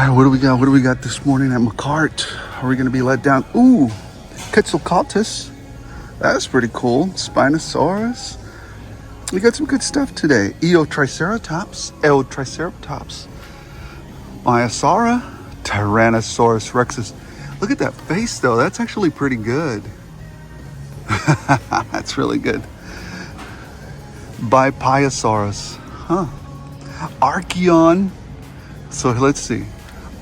right, what do we got? What do we got this morning at McCart? Are we going to be let down? Ooh, Quetzalcoatlus. That's pretty cool. Spinosaurus. We got some good stuff today. Triceratops. Triceratops. Maiasaura. Tyrannosaurus Rexus. Look at that face, though. That's actually pretty good. That's really good. Bipiosaurus. Huh. Archeon. So let's see.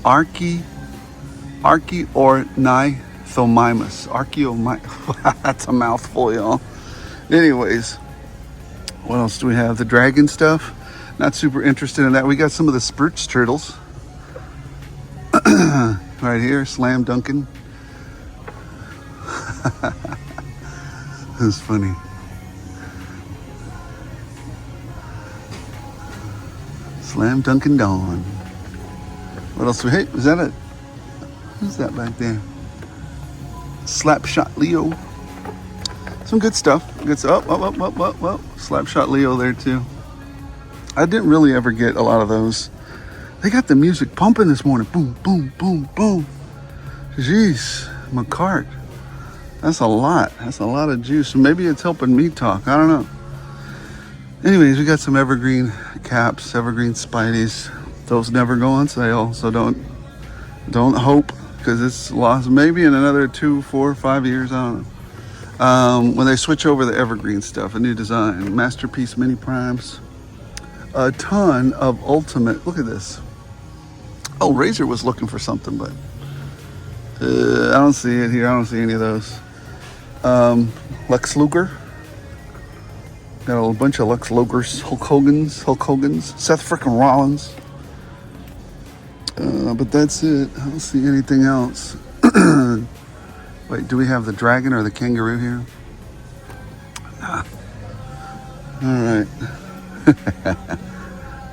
Archaeornithomimus. That's a mouthful, y'all. Anyways, what else do we have? The dragon stuff. Not super interested in that. We got some of the Spurch turtles. Right here, Slam Duncan. That's funny. Slam Duncan Dawn. What else do we? Hey, is that it? Who's that back there? Slapshot Leo. Some good stuff. Good stuff. Slapshot Leo there too. I didn't really ever get a lot of those. They got the music pumping this morning. Boom, boom, boom, boom. Jeez, McCart. That's a lot. That's a lot of juice. Maybe it's helping me talk. I don't know. Anyways, we got some evergreen caps, evergreen Spideys. Those never go on sale, so don't hope, because it's lost maybe in another 2, 4, 5 years. I don't know. When they switch over the evergreen stuff, a new design, Masterpiece Mini Primes, a ton of Ultimate. Look at this. Oh, Razor was looking for something, but I don't see it here. I don't see any of those. Lex Luger. Got a bunch of Lex Lugers, Hulk Hogan's, Seth frickin' Rollins. But that's it. I don't see anything else. Wait, do we have the dragon or the kangaroo here? Nah. All right.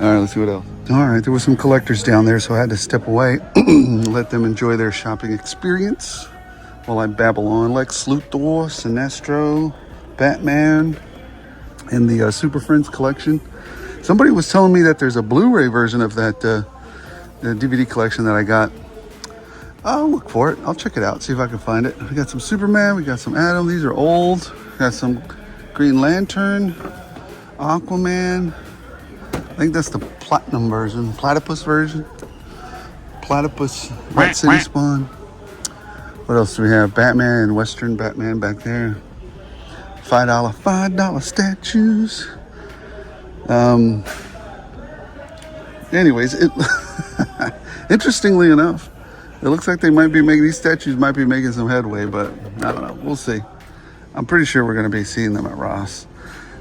All right, let's see what else. All right, there were some collectors down there, so I had to step away, let them enjoy their shopping experience while I babble on. Lex Luthor, Sinestro, Batman, and the Super Friends collection. Somebody was telling me that there's a Blu-ray version of that the DVD collection that I got. I'll look for it. I'll check it out, see if I can find it. We got some Superman, we got some Atom. These are old. We got some Green Lantern, Aquaman. I think that's the platinum version, platypus version. Platypus, Rat City Spawn. What else do we have? Batman and Western Batman back there. $5 statues. Anyways, interestingly enough, it looks like they might be making, these statues might be making some headway, but I don't know. We'll see. I'm pretty sure we're going to be seeing them at Ross.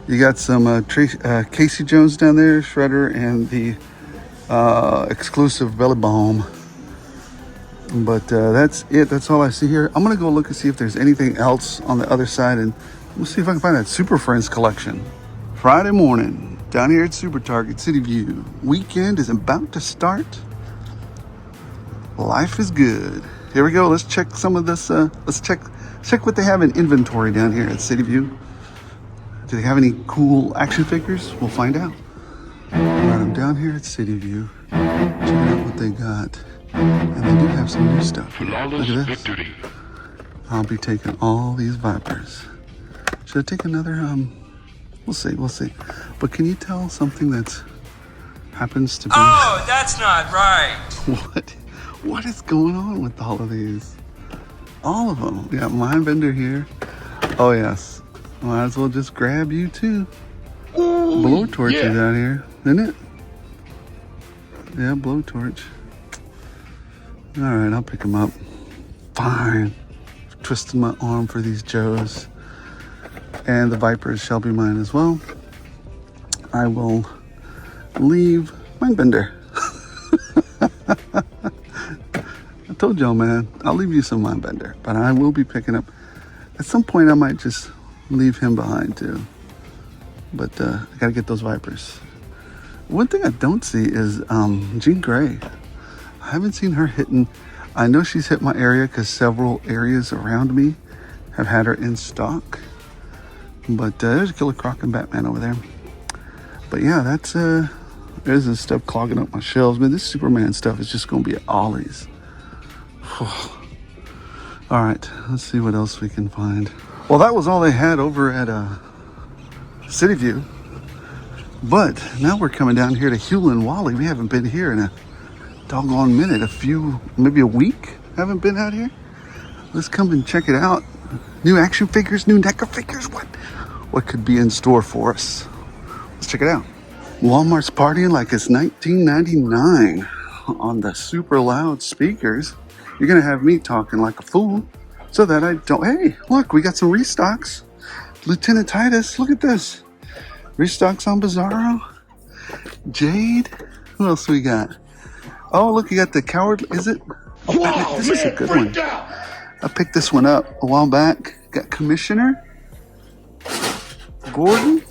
You got some Casey Jones down there, Shredder, and the exclusive Belly Balm. But that's it. That's all I see here. I'm going to go look and see if there's anything else on the other side, and we'll see if I can find that Super Friends collection. Friday morning, down here at Super Target, City View. Weekend is about to start. Life is good. Here we go. Let's check some of this. Let's check what they have in inventory down here at City View. Do they have any cool action figures? We'll find out. All right, I'm down here at City View. Checking out what they got. And they do have some new stuff here. Look at this. I'll be taking all these Vipers. Should I take another, we'll see. But can you tell something that happens to be... Oh, that's not right. What is going on with all of these? All of them. We got Mindbender here. Oh, yes. Might as well just grab you, too. Ooh, Blowtorch yeah. is out here, isn't it? Yeah, Blowtorch. All right, I'll pick him up. Fine. Twisting my arm for these JOES. And the Vipers shall be mine as well. I will leave Mindbender. I told y'all, man, I'll leave you some Mindbender, but I will be picking up. At some point, I might just leave him behind too. But I gotta get those Vipers. One thing I don't see is Jean Grey. I haven't seen her hitting. I know she's hit my area because several areas around me have had her in stock. But there's Killer Croc and Batman over there. But yeah, that's There's this stuff clogging up my shelves. Man, this Superman stuff is just going to be at Ollie's. All right, let's see what else we can find. Well, that was all they had over at City View. But now we're coming down here to Hewlin Wally. We haven't been here in a doggone minute. Maybe a week. Haven't been out here. Let's come and check it out. New action figures, new NECA figures. What could be in store for us? Let's check it out. Walmart's partying like it's 1999 on the super loud speakers. You're gonna have me talking like a fool so that I don't. Hey, look, we got some restocks. Lieutenant Titus, look at this. Restocks on Bizarro. Jade. Who else we got? Oh, look, you got the Coward. Is it? Oh, wow, this is a good one. I picked this one up a while back. Got Commissioner Gordon.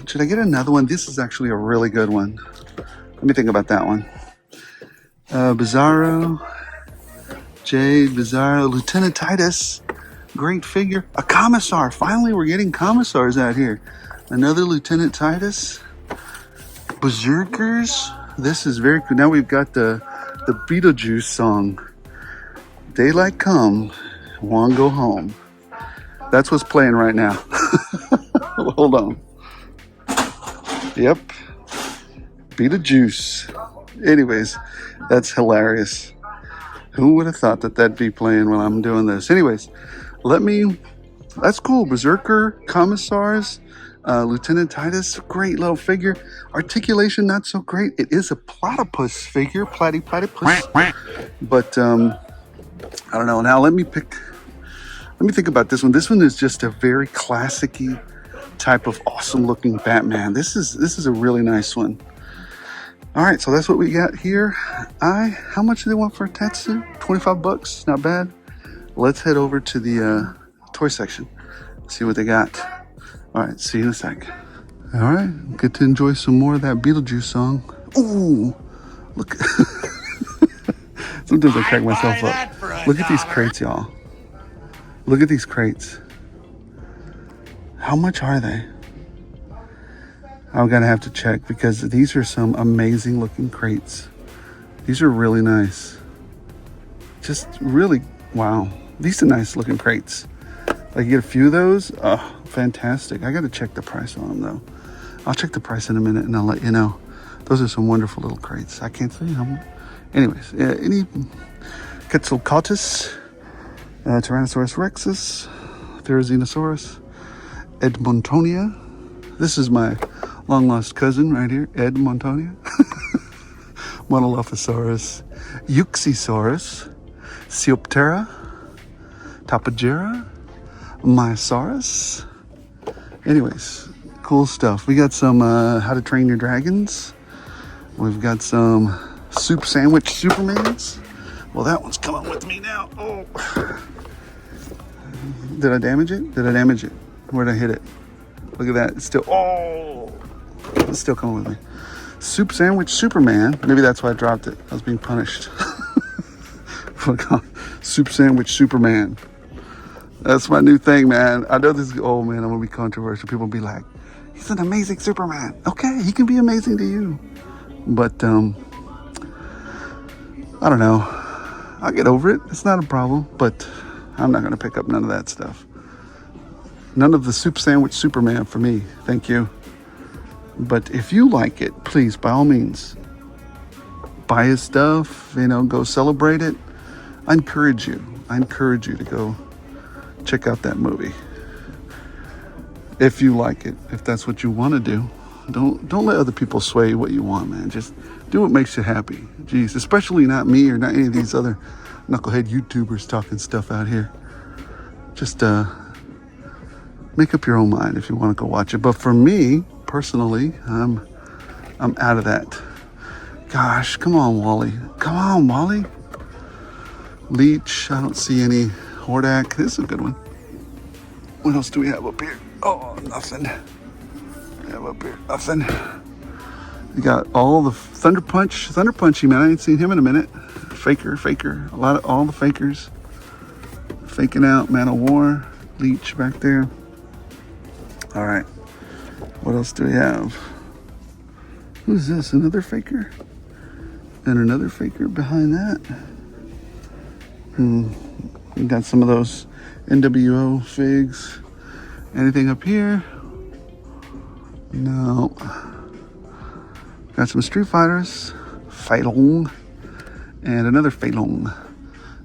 Should I get another one? This is actually a really good one. Let me think about that one. Bizarro. Jade, Bizarro, Lieutenant Titus. Great figure. A Commissar. Finally, we're getting Commissars out here. Another Lieutenant Titus. Berserkers. This is very cool. Now we've got the Beetlejuice song. Daylight come, wanna go home. That's what's playing right now. Hold on. Yep. Beetlejuice. Anyways, that's hilarious. Who would have thought that that'd be playing while I'm doing this? Anyways, that's cool. Berserker, Commissars, Lieutenant Titus, great little figure. Articulation, not so great. It is a platypus figure, platypus. But, I don't know. Now let me think about this one. This one is just a very classic-y type of awesome looking Batman. This is a really nice one. All right, so that's what we got here. How much do they want for a Tatsu? $25, not bad. Let's head over to the toy section, see what they got. All right, see you in a sec. All right, get to enjoy some more of that Beetlejuice song. Ooh, look. Sometimes I crack myself up. Look at these crates, y'all. Look at these crates. How much are they? I'm gonna have to check because these are some amazing looking crates. These are really nice. Just really, wow. These are nice looking crates. Like you get a few of those. Oh, fantastic. I gotta check the price on them though. I'll check the price in a minute and I'll let you know. Those are some wonderful little crates. I can't tell you how much. Anyways, any Quetzalcoatlus, Tyrannosaurus Rexus, Therizinosaurus, Edmontonia. This is my long lost cousin right here, Edmontonia. Monolophosaurus, Euxiosaurus, Seoptera, Tapajera, Myosaurus. Anyways, cool stuff. We got some How to Train Your Dragons. We've got some Soup Sandwich Supermans. Well, that one's coming with me now. Oh. Did I damage it? Did I damage it? Where'd I hit it? Look at that. It's still, oh. It's still coming with me. Soup Sandwich Superman. Maybe that's why I dropped it. I was being punished. Soup Sandwich Superman. That's my new thing, man. I know this is, oh man, I'm gonna be controversial. People will be like, he's an amazing Superman. Okay, he can be amazing to you. But, I don't know. I'll get over it. It's not a problem, but I'm not going to pick up none of that stuff. None of the Soup Sandwich Superman for me. Thank you. But if you like it, please, by all means, buy his stuff, go celebrate it. I encourage you to go check out that movie. If you like it, if that's what you want to do. Don't let other people sway what you want, man. Just do what makes you happy. Jeez, especially not me or not any of these other knucklehead YouTubers talking stuff out here. Just make up your own mind if you want to go watch it. But for me, personally, I'm out of that. Gosh, come on, Wally. Come on, Wally. Leech, I don't see any. Hordak, this is a good one. What else do we have up here? Oh, nothing. Up here, nothing. We got all the Thunder Punchy, man. I ain't seen him in a minute. Faker. All the fakers. Faking out, Man of War, Leech back there. All right. What else do we have? Who's this? Another faker? And another faker behind that. We got some of those NWO figs. Anything up here? No. Got some Street Fighters. Phalanx. And another Phalanx.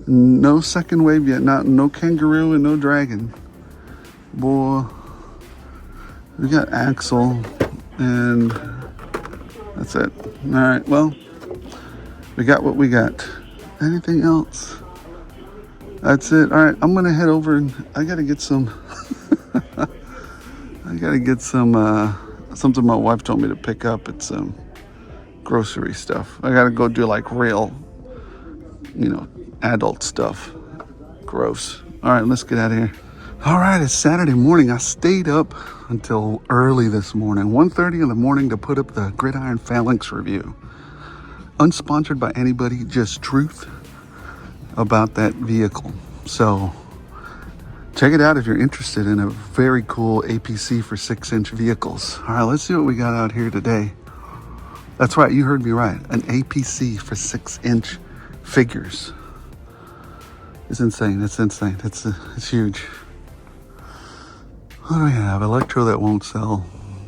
No second wave yet. No kangaroo and no dragon. Boy. We got Axel. And that's it. Alright, well. We got what we got. Anything else? That's it. Alright, I'm gonna head over and I gotta get some I gotta get some something my wife told me to pick up. It's grocery stuff. I gotta go do like real, adult stuff. Gross. Alright, let's get out of here. Alright, it's Saturday morning. I stayed up until early this morning, 1:30 in the morning, to put up the GridIron Phalanx review. Unsponsored by anybody, just truth about that vehicle. So check it out if you're interested in a very cool APC for 6-inch vehicles. All right, let's see what we got out here today. That's right, you heard me right. An APC for 6-inch figures. It's insane. It's insane. It's huge. What do we have? Electro that won't sell.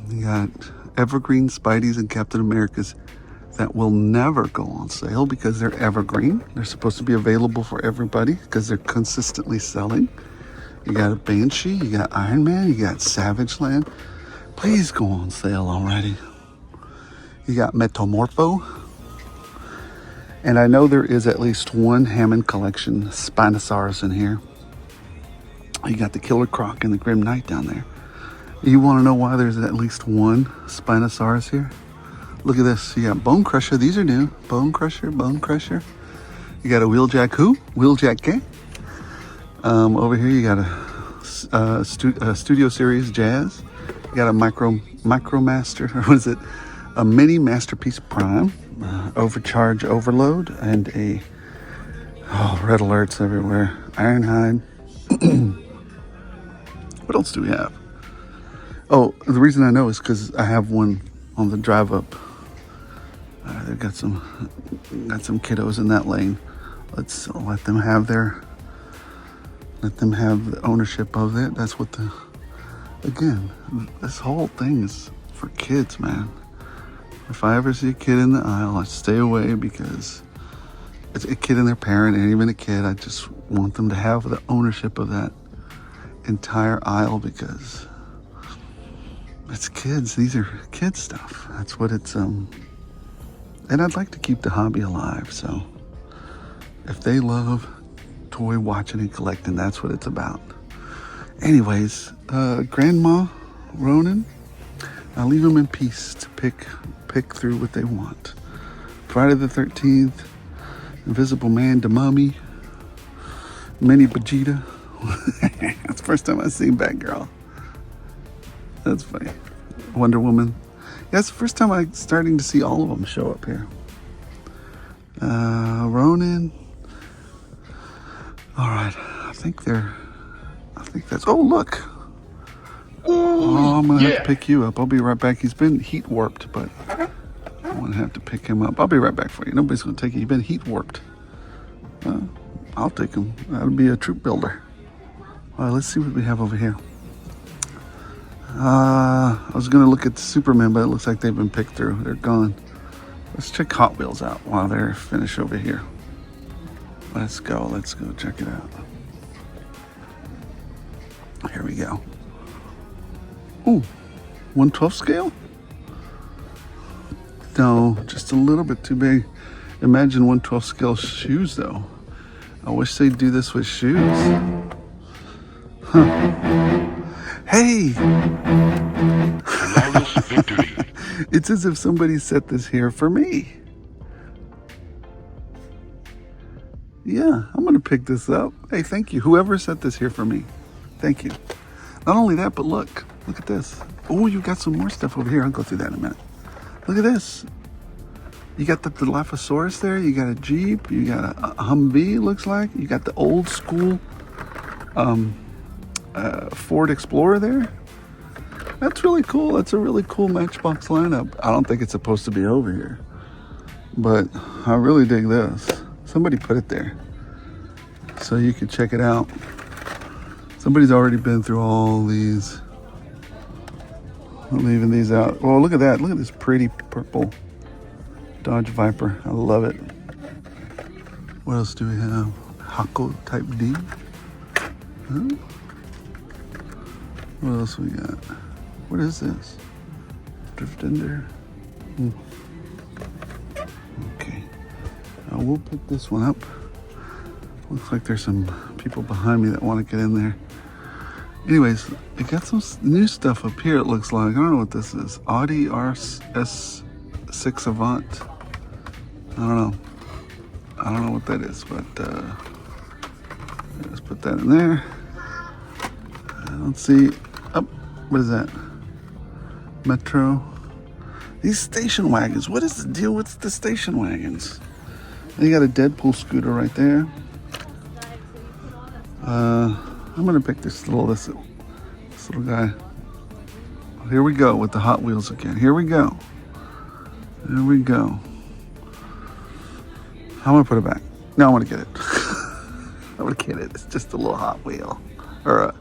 You got Evergreen Spideys and Captain America's that will never go on sale because they're evergreen. They're supposed to be available for everybody because they're consistently selling. You got a Banshee, you got Iron Man, you got Savage Land. Please go on sale already. You got Metamorpho. And I know there is at least one Hammond collection Spinosaurus in here. You got the Killer Croc and the Grim Knight down there. You want to know why there's at least one Spinosaurus here? Look at this. You got Bone Crusher. These are new. Bone Crusher, Bone Crusher. You got a Wheeljack who? Wheeljack K. Over here you got a Studio Series Jazz. You got a Micromaster, or what is it? A Mini Masterpiece Prime. Overcharge Overload. And a... Oh, red alerts everywhere. Ironhide. What else do we have? Oh, the reason I know is because I have one on the drive up. They've got some kiddos in that lane. Let's let them have the ownership of it. That's what again, this whole thing is for kids, man. If I ever see a kid in the aisle, I stay away because it's a kid and their parent, and even a kid. I just want them to have the ownership of that entire aisle because it's kids. These are kid stuff. That's what it's and I'd like to keep the hobby alive. So if they love toy watching and collecting, that's what it's about. Anyways, Grandma Ronan, I'll leave them in peace to pick through what they want. Friday the 13th, Invisible Man, the Mummy, Mini Vegeta. That's the first time I've seen Batgirl. That's funny. Wonder Woman. Yeah, it's the first time I'm starting to see all of them show up here. Ronin. All right, I think that's. Oh, look. Oh, I'm gonna have to pick you up. I'll be right back. He's been heat warped, but I'm gonna have to pick him up. I'll be right back for you. Nobody's gonna take you. He's been heat warped. I'll take him. That'll be a troop builder. All right, let's see what we have over here. I was going to look at the Superman, but it looks like they've been picked through. They're gone. Let's check Hot Wheels out while they're finished over here. Let's go check it out. Here we go. Ooh, 1/12 scale? No, just a little bit too big. Imagine 1/12 scale shoes, though. I wish they'd do this with shoes. Huh. Hey! It's as if somebody set this here for me. Yeah, I'm gonna pick this up. Hey, thank you. Whoever set this here for me. Thank you. Not only that, but look at this. Oh, you got some more stuff over here. I'll go through that in a minute. Look at this. You got the Dilophosaurus there. You got a Jeep. You got a Humvee, looks like. You got the old school Ford Explorer there. That's really cool. That's a really cool Matchbox lineup. I don't think it's supposed to be over here, but I really dig this. Somebody put it there so you can check it out. Somebody's already been through all these. I'm leaving these out. Oh, look at that. Look at this pretty purple Dodge Viper. I love it. What else do we have? Hako Type D. Huh? What else we got? What is this? Drift Ender. Okay. We'll pick this one up. Looks like there's some people behind me that want to get in there. Anyways, it got some new stuff up here, it looks like. I don't know what this is. Audi RS6 Avant. I don't know. I don't know what that is, but let's put that in there. Let's see. Oh, what is that? Metro. These station wagons. What is the deal with the station wagons? You got a Deadpool scooter right there. I'm gonna pick this little guy. Here we go with the Hot Wheels again. Here we go. There we go. I'm gonna put it back. No, I want to get it. I want to get it. It's just a little Hot Wheel or a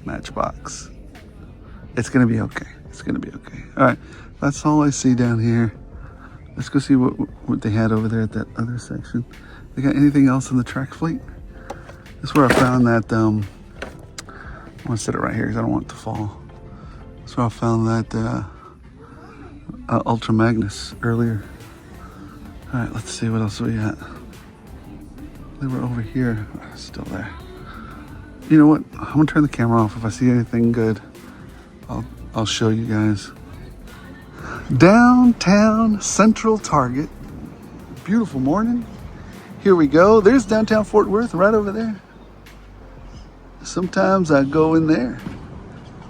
Matchbox. It's gonna be okay. It's gonna be okay. All right, that's all I see down here. Let's go see what they had over there at that other section. They got anything else in the track fleet? This is where I found that. I want to set it right here because I don't want it to fall. That's where I found that Ultra Magnus earlier. All right, let's see what else we got. They were over here. Still there. You know what? I'm gonna turn the camera off. If I see anything good, I'll show you guys. Downtown Central Target. Beautiful morning. Here we go. There's downtown Fort Worth right over there. Sometimes I go in there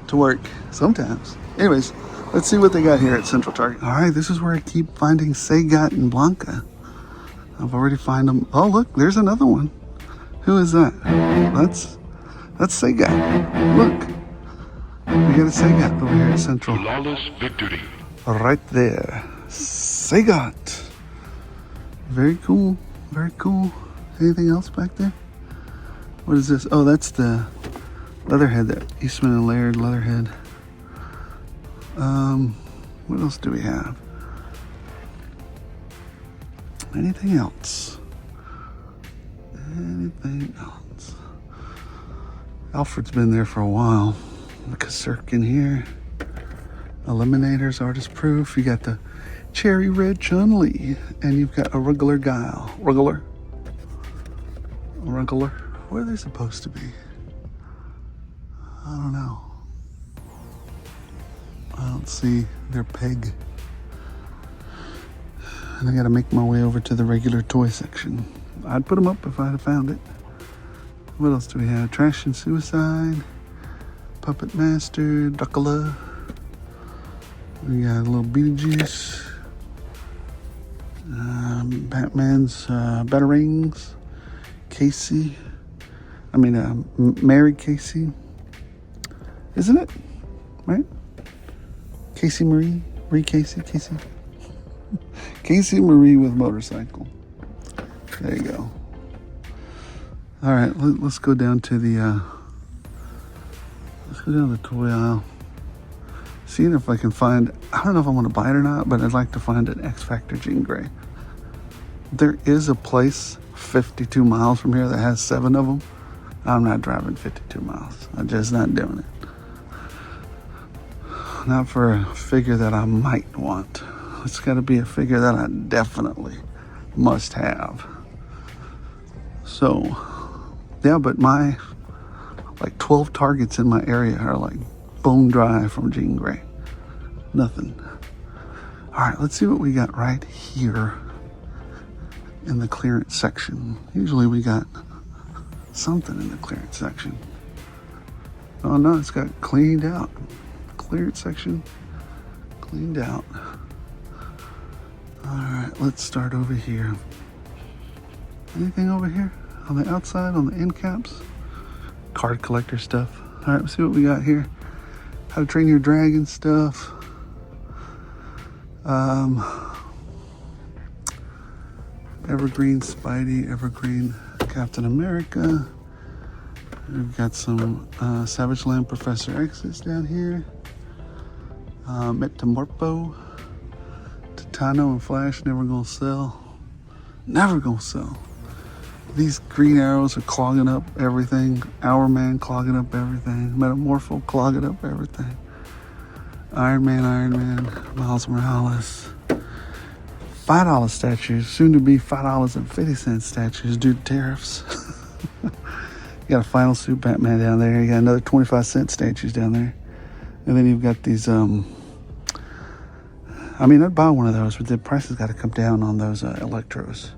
to work. Sometimes. Anyways, let's see what they got here at Central Target. All right, this is where I keep finding Sagat and Blanca. I've already found them. Oh, look, there's another one. Who is that? That's Sagat. Look. We got a Sagat over here at Central. Flawless victory. Right there. Sagat. Very cool. Very cool. Anything else back there? What is this? Oh, that's the Leatherhead, that Eastman and Laird Leatherhead. What else do we have? Anything else? Anything else? Alfred's been there for a while. The Kasurkin here. Eliminators, Artist Proof. You got the Cherry Red Chun-Li. And you've got a Ruggler Guile. Ruggler. Where are they supposed to be? I don't know. I don't see their peg. And I gotta make my way over to the regular toy section. I'd put them up if I'd have found it. What else do we have? Trash and Suicide. Puppet Master. Duckula. We got a little Beetlejuice. Batman's Batarangs. Casey. Mary Casey. Isn't it? Right? Casey Marie. Casey. Casey Marie with motorcycle. There you go. All right, let's go down to the toy aisle. Seeing if I can find, I don't know if I want to buy it or not, but I'd like to find an X Factor Jean Grey. There is a place 52 miles from here that has 7 of them. I'm not driving 52 miles. I'm just not doing it. Not for a figure that I might want. It's got to be a figure that I definitely must have. So, yeah, but my 12 Targets in my area are like bone dry from Jean Grey. Nothing. All right, let's see what we got right here in the clearance section. Usually we got something in the clearance section. Oh no, it's got cleaned out. Clearance section, cleaned out. All right, let's start over here. Anything over here? On the outside, on the end caps? Card collector stuff. All right, let's see what we got here. How to Train Your Dragon stuff. Evergreen Spidey, Evergreen Captain America. We've got some Savage Land Professor X's down here. Metamorpho. Titano and Flash, never gonna sell. Never gonna sell. These green arrows are clogging up everything. Hour Man clogging up everything. Metamorpho clogging up everything. Iron Man, Miles Morales. $5 statues, soon to be $5.50 statues due to tariffs. You got a Final Suit Batman down there. You got another 25-cent statues down there. And then you've got these, I mean, I'd buy one of those, but the price has got to come down on those Electros.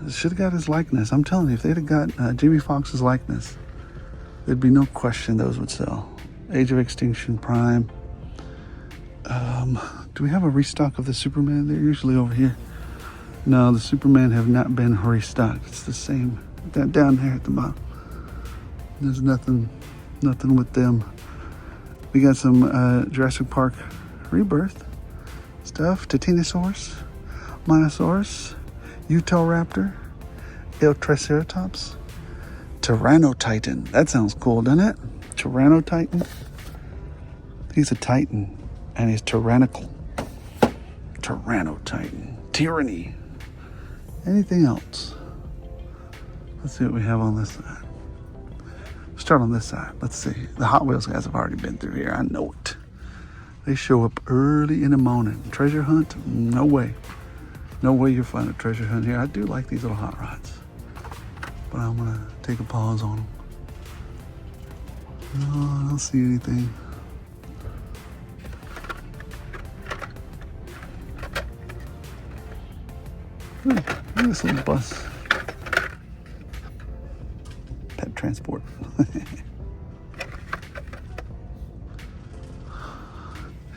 Should have got his likeness. I'm telling you, if they'd have got Jamie Foxx's likeness, there'd be no question those would sell. Age of Extinction Prime. Do we have a restock of the Superman? They're usually over here. No, the Superman have not been restocked. It's the same down there at the bottom. There's nothing with them. We got some Jurassic Park Rebirth stuff. Titanosaurus, Minosaurus, Utah Raptor, El Triceratops, Tyrannotitan. That sounds cool, doesn't it? Tyrannotitan. He's a titan, and he's tyrannical. Tyrannotitan. Tyranny. Anything else? Let's see what we have on this side. Start on this side. Let's see. The Hot Wheels guys have already been through here. I know it. They show up early in the morning. Treasure hunt? No way. No way you'll find a treasure hunt here. I do like these little hot rods, but I'm gonna take a pause on them. No, I don't see anything. Look at this little bus. Pet transport.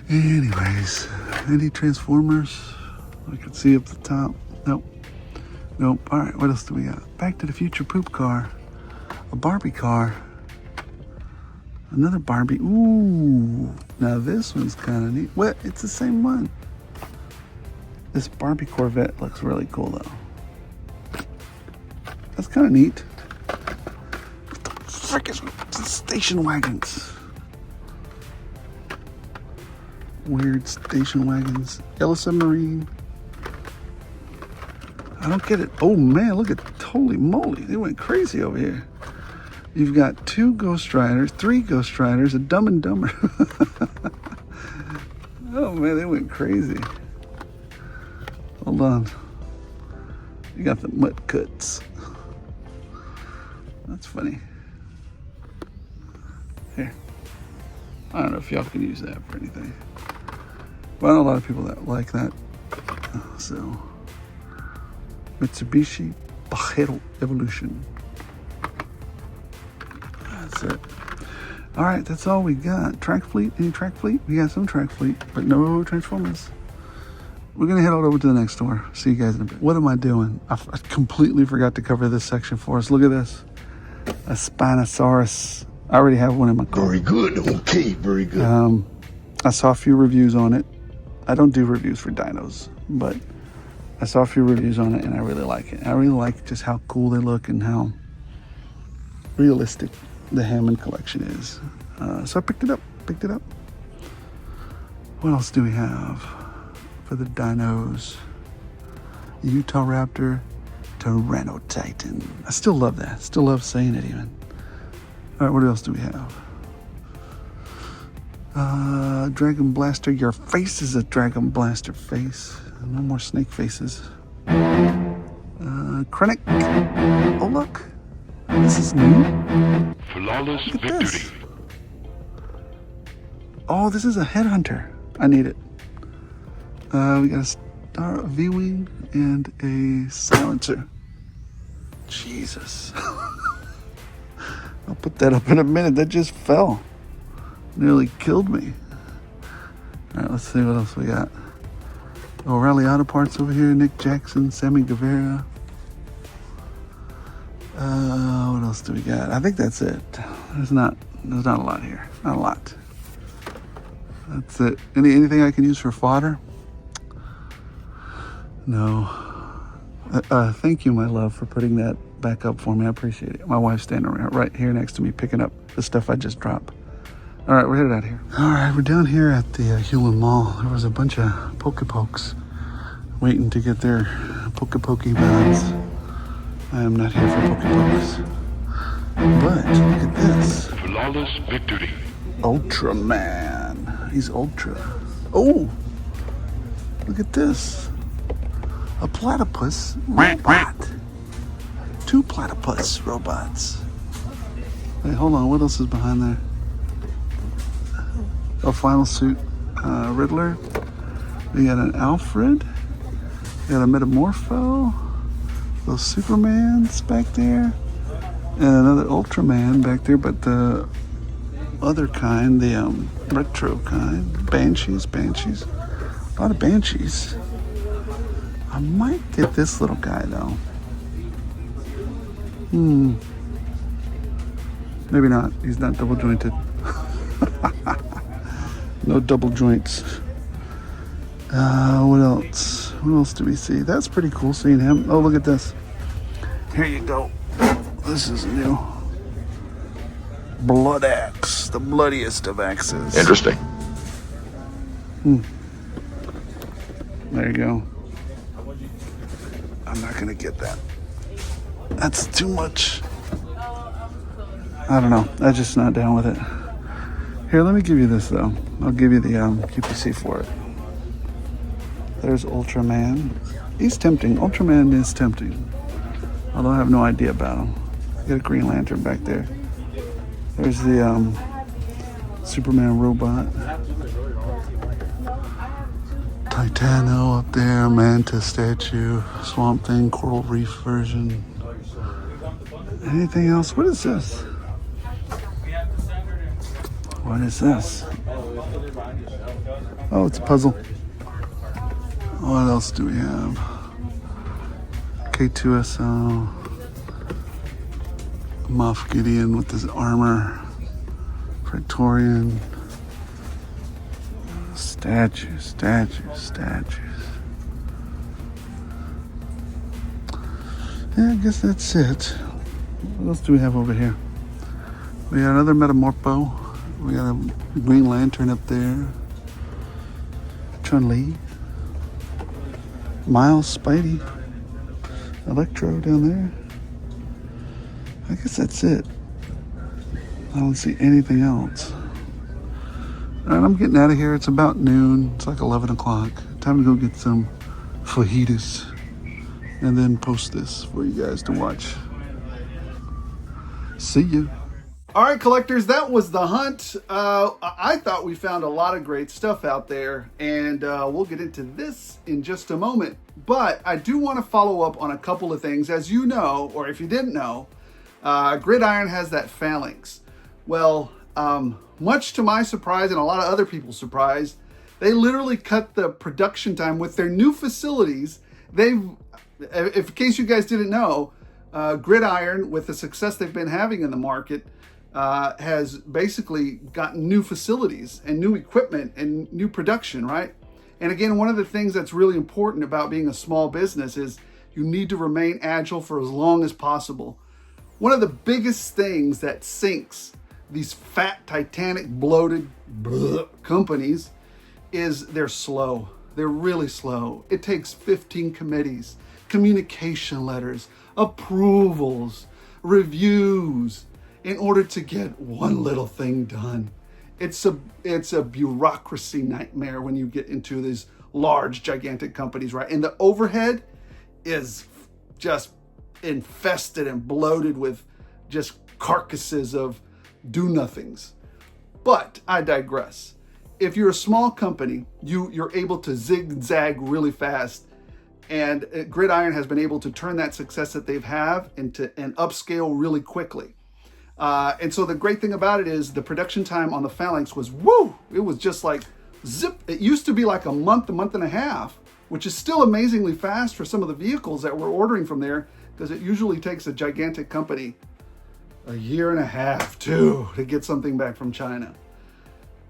Anyways, any Transformers I can see up the top? Nope. Nope. All right, what else do we got? Back to the Future poop car. A Barbie car. Another Barbie. Ooh. Now this one's kind of neat. What? It's the same one. This Barbie Corvette looks really cool though. That's kind of neat. What the frick is station wagons? Weird station wagons. Yellow Submarine. I don't get it. Oh man, look at, holy moly, they went crazy over here. You've got 2 Ghost Riders, 3 Ghost Riders, a Dumb and Dumber. Oh man, they went crazy. Hold on. You got the mutt cuts. That's funny. Here. I don't know if y'all can use that for anything. But I know a lot of people that like that. So, Mitsubishi Pajero Evolution. That's it. All right, that's all we got. Track fleet? Any track fleet? We got some track fleet, but no Transformers. We're gonna head on over to the next store. See you guys in a bit. What am I doing? I completely forgot to cover this section for us. Look at this. A Spinosaurus. I already have one in my car. Very good. Okay, very good. I saw a few reviews on it. I don't do reviews for dinos, but I saw a few reviews on it and I really like it. I really like just how cool they look and how realistic the Hammond collection is. So I picked it up. What else do we have for the dinos? Utah Raptor, Tyrannotitan. I still love that. Still love saying it even. All right, what else do we have? Dragon Blaster. Your face is a Dragon Blaster face. No more snake faces. Krennic. Oh, look. This is new. Flawless Look at victory. this. Oh, this is a headhunter. I need it. We got a V-Wing and a silencer. Jesus. I'll put that up in a minute. That just fell. Nearly killed me. All right, let's see what else we got. O'Reilly Auto Parts over here. Nick Jackson, Sammy Guevara. What else do we got? I think that's it. There's not a lot here. Not a lot. That's it. Anything I can use for fodder? No. Thank you, my love, for putting that back up for me. I appreciate it. My wife's standing right here next to me picking up the stuff I just dropped. All right, we're headed out here. All right, we're down here at the Hewlin Mall. There was a bunch of Pokepokes waiting to get their Pokey bags. I am not here for Pokepokes. But look at this. Flawless victory. Ultraman. He's ultra. Oh, look at this. A platypus robot. 2 platypus robots. Wait, hold on. What else is behind there? A final suit Riddler. We got an Alfred. We got a Metamorpho. Those Supermans back there. And another Ultraman back there, but the other kind, the retro kind. Banshees. A lot of Banshees. I might get this little guy though. Maybe not. He's not double jointed. No double joints. What else? What else do we see? That's pretty cool seeing him. Oh, look at this. Here you go. This is new. Blood axe. The bloodiest of axes. Interesting. There you go. I'm not gonna get that. That's too much. I don't know. I'm just not down with it. Here, let me give you this though. I'll give you the QPC for it. There's Ultraman. He's tempting. Ultraman is tempting. Although I have no idea about him. Got a Green Lantern back there. There's the Superman robot. Titano up there, Manta statue, Swamp Thing, Coral Reef version. Anything else? What is this? What is this? Oh, it's a puzzle. What else do we have? K2SO. Moff Gideon with his armor. Praetorian. Statues. Yeah, I guess that's it. What else do we have over here? We got another Metamorpho. We got a Green Lantern up there. Chun-Li. Miles, Spidey. Electro down there. I guess that's it. I don't see anything else. All right, I'm getting out of here. It's about noon. It's like 11 o'clock. Time to go get some fajitas and then post this for you guys to watch. See you. All right, collectors, that was the hunt. I thought we found a lot of great stuff out there, and we'll get into this in just a moment. But I do want to follow up on a couple of things. As you know, or if you didn't know, GridIron has that Phalanx. Well, much to my surprise and a lot of other people's surprise, they literally cut the production time with their new facilities. In case you guys didn't know, GridIron, with the success they've been having in the market, has basically gotten new facilities and new equipment and new production, right? And again, one of the things that's really important about being a small business is you need to remain agile for as long as possible. One of the biggest things that sinks these fat, titanic, bloated companies is they're slow. They're really slow. It takes 15 committees, communication letters, approvals, reviews in order to get one little thing done. It's a bureaucracy nightmare when you get into these large, gigantic companies, right? And the overhead is just infested and bloated with just carcasses of do-nothings. But I digress. If you're a small company, you're able to zigzag really fast, and GridIron has been able to turn that success that they've had into an upscale really quickly. And so the great thing about it is the production time on the Phalanx was woo! It was just like zip. It used to be like a month and a half, which is still amazingly fast for some of the vehicles that we're ordering from there, because it usually takes a gigantic company a year and a half, too, to get something back from China.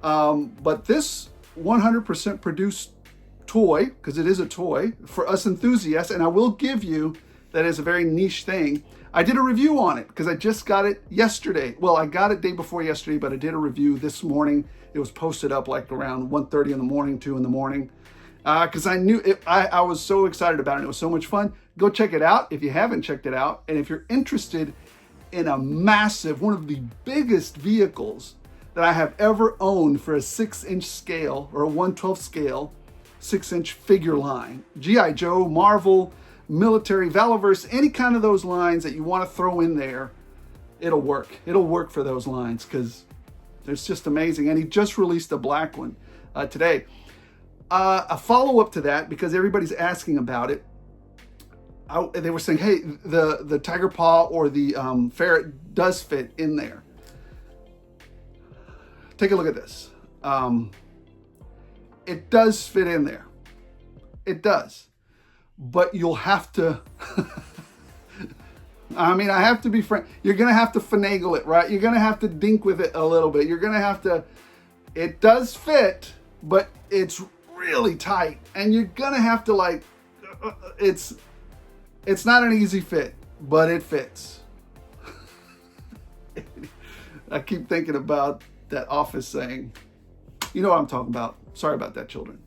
But this 100% produced toy, because it is a toy for us enthusiasts, and I will give you that is a very niche thing. I did a review on it because I just got it yesterday. Well, I got it day before yesterday, but I did a review this morning. It was posted up like around 1:30 in the morning, 2 in the morning, because I knew it. I was so excited about it. It was so much fun. Go check it out if you haven't checked it out, and if you're interested in a massive, one of the biggest vehicles that I have ever owned for a 6-inch scale or a 1/12 scale, 6-inch figure line. G.I. Joe, Marvel, military, Valaverse, any kind of those lines that you want to throw in there, it'll work. It'll work for those lines because it's just amazing. And he just released a black one today. A follow-up to that, because everybody's asking about it. They were saying, hey, the tiger paw or the ferret does fit in there. Take a look at this. It does fit in there. It does. But you'll have to, I mean, I have to be frank. You're going to have to finagle it, right? You're going to have to dink with it a little bit. You're going to have to, it does fit, but it's really tight. And you're going to have to like, it's not an easy fit, but it fits. I keep thinking about that Office saying, you know what I'm talking about. Sorry about that, children.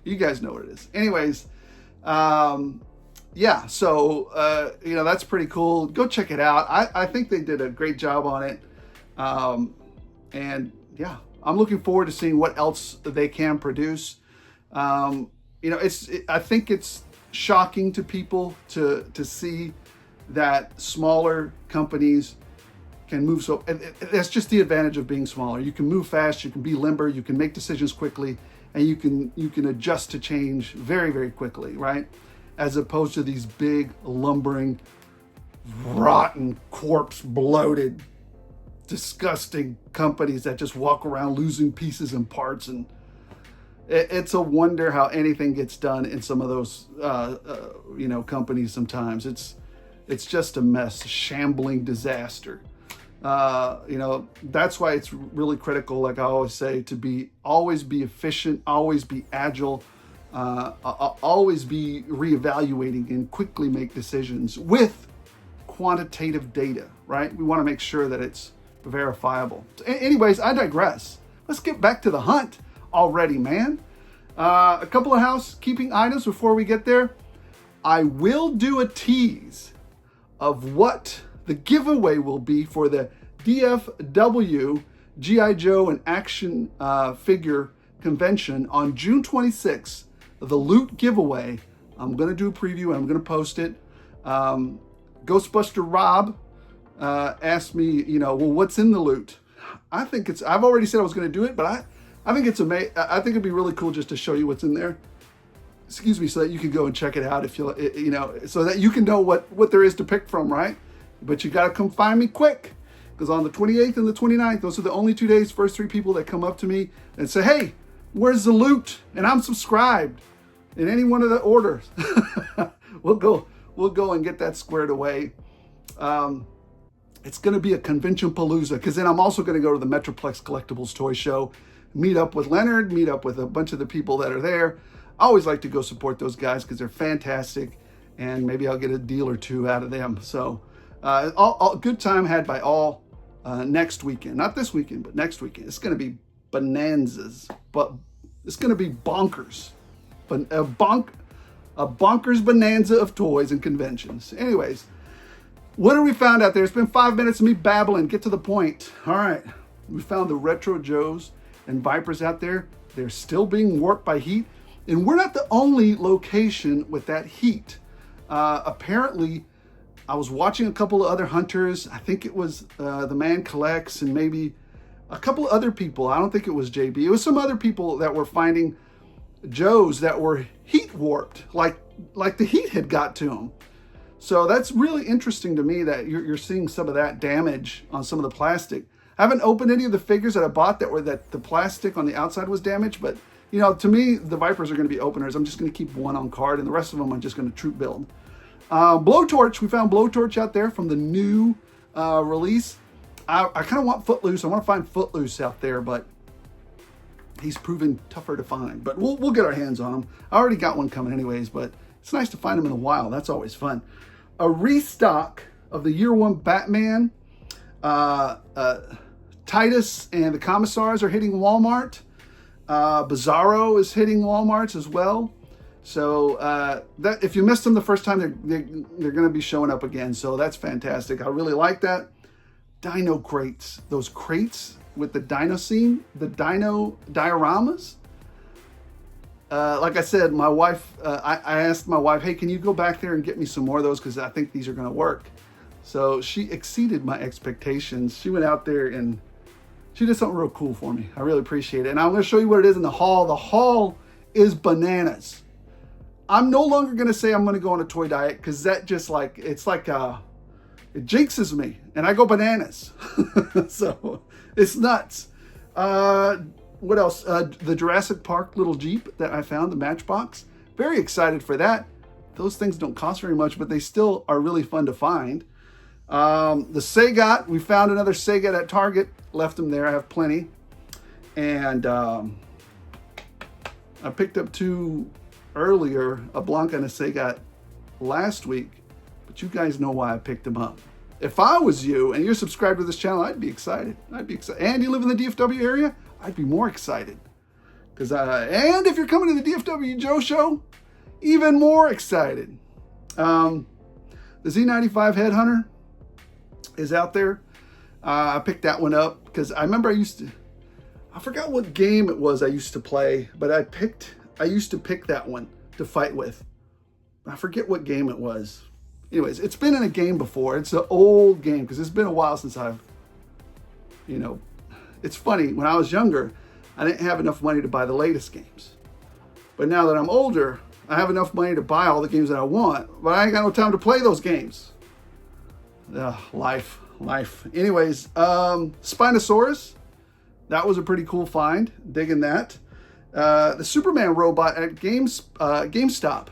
You guys know what it is. Anyways, yeah, so, that's pretty cool. Go check it out. I think they did a great job on it. And yeah, I'm looking forward to seeing what else they can produce. I think it's shocking to people to see that smaller companies can move so, and that's just the advantage of being smaller. You can move fast, you can be limber, you can make decisions quickly, and you can adjust to change very, very quickly, right? As opposed to these big, lumbering, rotten, corpse bloated, disgusting companies that just walk around losing pieces and parts. And it's a wonder how anything gets done in some of those, companies. Sometimes it's just a mess, a shambling disaster. That's why it's really critical, like I always say, to always be efficient, always be agile, always be reevaluating and quickly make decisions with quantitative data, right? We want to make sure that it's verifiable. Anyways, I digress. Let's get back to the hunt already, man. A couple of housekeeping items before we get there. I will do a tease of what the giveaway will be for the DFW G.I. Joe and Action Figure Convention on June 26th. The loot giveaway. I'm going to do a preview and I'm going to post it. Ghostbuster Rob asked me, what's in the loot? I've already said I was going to do it, but I think it's amazing. I think it'd be really cool just to show you what's in there. Excuse me, so that you can go and check it out if so that you can know what there is to pick from, right? But you got to come find me quick, because on the 28th and the 29th, those are the only 2 days, first 3 people that come up to me and say, hey, where's the loot? And I'm subscribed in any one of the orders. We'll go and get that squared away. It's going to be a convention palooza, because then I'm also going to go to the Metroplex Collectibles Toy Show, meet up with Leonard, meet up with a bunch of the people that are there. I always like to go support those guys because they're fantastic, and maybe I'll get a deal or two out of them. So all good time had by all next weekend. Not this weekend, but next weekend. It's going to be bonanzas, but it's going to be bonkers. But a bonkers bonanza of toys and conventions. Anyways, what have we found out there? It's been 5 minutes of me babbling. Get to the point. All right. We found the retro Joes and Vipers out there. They're still being warped by heat. And we're not the only location with that heat. Apparently, I was watching a couple of other hunters. I think it was The Man Collects and maybe a couple of other people. I don't think it was JB. It was some other people that were finding Joes that were heat warped, like the heat had got to them. So that's really interesting to me that you're seeing some of that damage on some of the plastic. I haven't opened any of the figures that I bought that the plastic on the outside was damaged, but to me, the Vipers are going to be openers. I'm just going to keep one on card, and the rest of them I'm just going to troop build. Blowtorch, we found Blowtorch out there from the new release. I kind of want Footloose. I want to find Footloose out there, but he's proven tougher to find. But we'll get our hands on him. I already got one coming anyways, but it's nice to find him in the wild. That's always fun. A restock of the Year One Batman. Titus and the Commissars are hitting Walmart. Bizarro is hitting Walmarts as well. So that if you missed them the first time, they're going to be showing up again. So that's fantastic. I really like that. Dino crates, those crates with the dino scene, the dino dioramas. Like I said, my wife, I asked my wife, hey, can you go back there and get me some more of those? Because I think these are going to work. So she exceeded my expectations. She went out there and she did something real cool for me. I really appreciate it. And I'm going to show you what it is in the haul. The haul is bananas. I'm no longer going to say I'm going to go on a toy diet because that just like, it's like, it jinxes me and I go bananas. So it's nuts. What else? The Jurassic Park little Jeep that I found, the Matchbox. Very excited for that. Those things don't cost very much, but they still are really fun to find. The Sagat, we found another Sagat at Target. Left them there. I have plenty. And I picked up two earlier, a Blanca and a Sagat last week. But you guys know why I picked them up. If I was you and you're subscribed to this channel, I'd be excited. I'd be excited. And you live in the DFW area, I'd be more excited. And if you're coming to the DFW Joe Show, even more excited. The Z95 Headhunter is out there. I picked that one up because I remember I forgot what game it was I used to play, but I used to pick that one to fight with. I forget what game it was. Anyways, it's been in a game before. It's an old game because it's been a while since I've, it's funny. When I was younger, I didn't have enough money to buy the latest games. But now that I'm older, I have enough money to buy all the games that I want, but I ain't got no time to play those games. Life. Anyways, Spinosaurus. That was a pretty cool find. Digging that. The Superman robot at GameStop.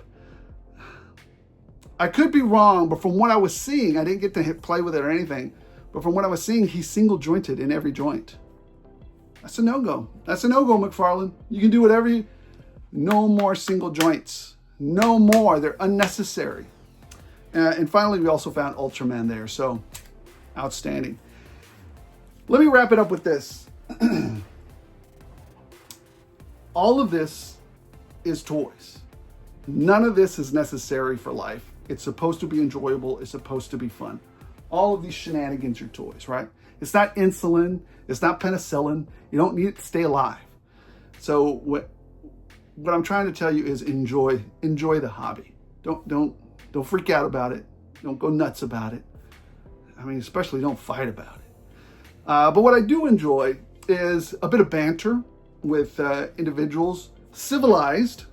I could be wrong, but from what I was seeing, I didn't get to play with it or anything, but from what I was seeing, he's single jointed in every joint. That's a no-go. That's a no-go, McFarlane. You can do whatever you... No more single joints. No more. They're unnecessary. And finally, we also found Ultraman there. So, outstanding. Let me wrap it up with this. All of this is toys. None of this is necessary for life. It's supposed to be enjoyable. It's supposed to be fun. All of these shenanigans are toys, right? It's not insulin. It's not penicillin. You don't need it to stay alive. So what I'm trying to tell you is enjoy the hobby. Don't freak out about it. Don't go nuts about it. I mean, especially don't fight about it. But what I do enjoy is a bit of banter with individuals, civilized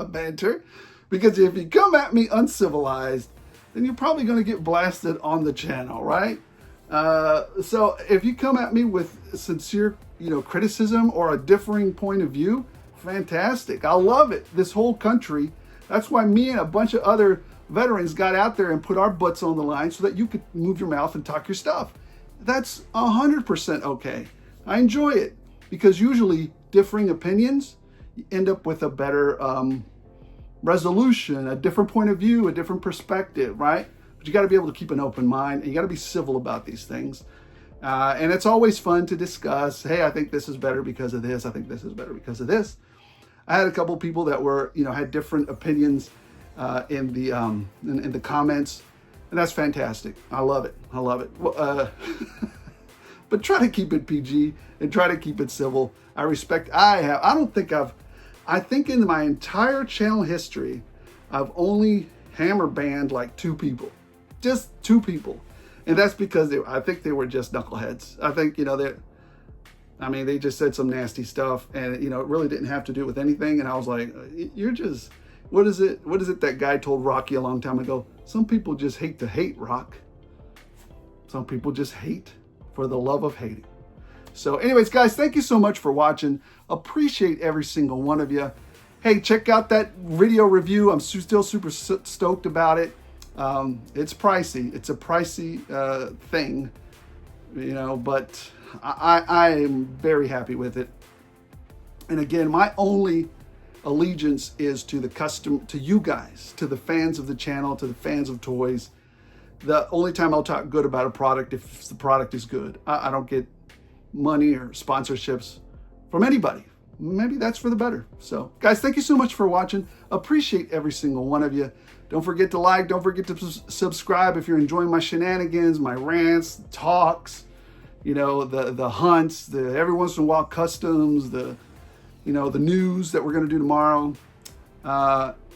banter, because if you come at me uncivilized, then you're probably going to get blasted on the channel, right? So if you come at me with sincere, criticism or a differing point of view, fantastic. I love it. This whole country. That's why me and a bunch of other veterans got out there and put our butts on the line so that you could move your mouth and talk your stuff. That's 100% okay. I enjoy it because usually differing opinions, you end up with a better resolution, a different point of view, a different perspective, right? But you got to be able to keep an open mind and you got to be civil about these things. And it's always fun to discuss, hey, I think this is better because of this. I think this is better because of this. I had a couple people that were, had different opinions in the comments, and that's fantastic. I love it. Well, but try to keep it PG and try to keep it civil. I think in my entire channel history, I've only hammer banned like 2 people, just 2 people. And that's because I think they were just knuckleheads. I think, they just said some nasty stuff and, it really didn't have to do with anything. And I was like, you're just, what is it that guy told Rocky a long time ago? Some people just hate to hate, Rock. Some people just hate for the love of hating. So anyways, guys, thank you so much for watching. Appreciate every single one of you. Hey, check out that video review. I'm still super stoked about it. It's pricey. It's a pricey thing, but I am very happy with it. And again, my only allegiance is to to you guys, to the fans of the channel, to the fans of toys. The only time I'll talk good about a product if the product is good. I don't get money or sponsorships from anybody. Maybe that's for the better. So guys, thank you so much for watching. Appreciate every single one of you. Don't forget to like, don't forget to subscribe if you're enjoying my shenanigans, my rants, talks, you know, the hunts, the every once in a while customs, the news that we're going to do tomorrow.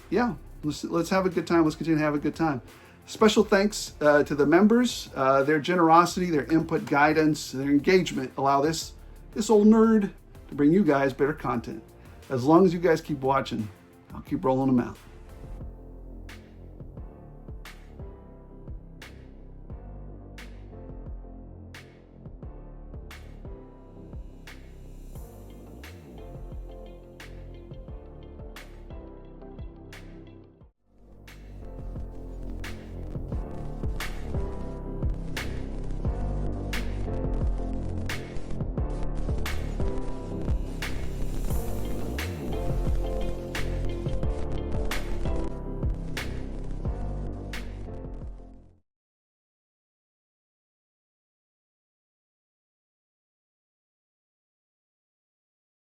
Yeah, let's have a good time. Let's continue to have a good time. Special thanks to the members. Their generosity, their input, guidance, their engagement allow this old nerd to bring you guys better content. As long as you guys keep watching, I'll keep rolling them out.